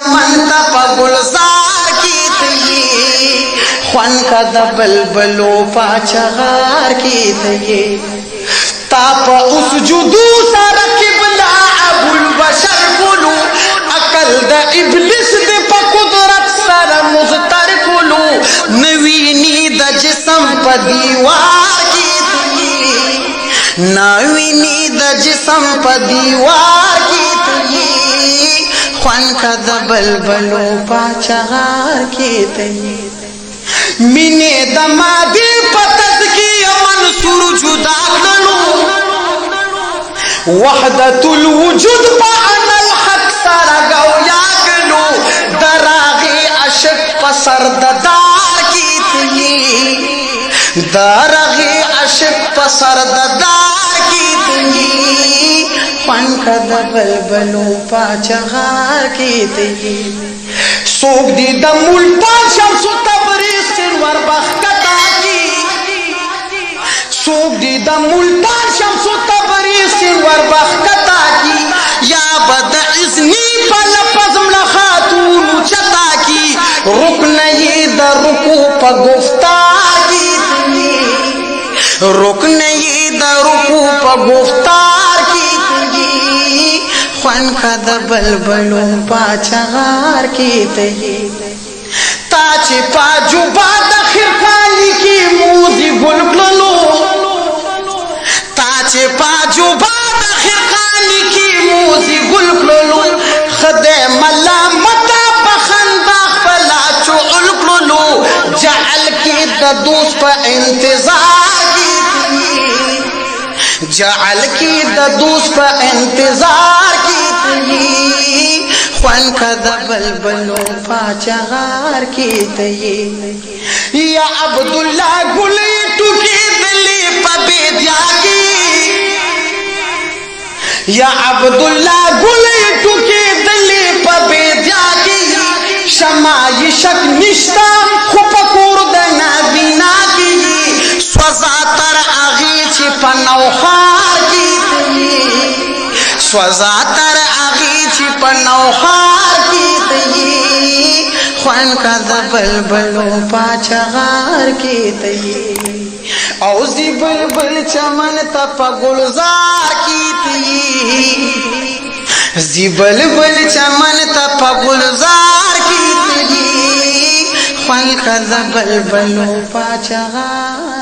मनता पगुलजार की थी ख्वान का दबल बलो पाचार की थी ताप उस जुदू सर किबला अबुल बशर कुलू अकल द इब्लिस दे पकुदरत सर मुख्तर कुलू नवीनी द जिस्म प दीवार की थी नवीनी द जिस्म प दीवार की थी ख्वान का दबल बलो पाचार की थी मिने दमादी पतस की मंसूर जुदा कलू वहदतुल वजूद पानल हक सारा गौया कलू दरागे अशक पसर ददार की थी दरागे अशक पसर ददार की थी पन का दबल बलो पाचार की थी सोग दी द मुल्तान शम्सु तबरीज सिरवर बख्ता की सोग दी द मुल्तान शम्सु तबरीज सिरवर बख्ता की या बद इज़्नी पल पज़म खातून चता की रुकन ये द रुकू प गुफ्तार की थी रुकन ये द रुकू प गुफ्तार की थी ख्वान का दबल बलो पाचार की थी ताचे पाजू बाद खिरकाली की मूजी गुलगुलो ताचे पाजू बाद खिरकाली की मूजी गुलगुलो खदे मल्ला मता बखंदा फला चुलगुलो जअल की ददूस पर इंतजार की थी जअल की ददूस पर इंतजार की थी ख्वान का दबल बलो पाचार की थी या अब्दुल्ला गुली टुकी दिली पबे त्यागी या अब्दुल्ला गुली टुकी दिली पबे त्यागी शमाई शक निश्ता खुपकुर दना बिना की स्वजातर आगी छिपनौहार की थी स्वजातर आगी छिपनौहार की थी ख्वान का दबल बलो पाचार की थी औजी बुलबुल चमन तप गुलजार की थी जी बुलबुल चमन तप गुलजार की थी ख्वान का दबल बलो पाचार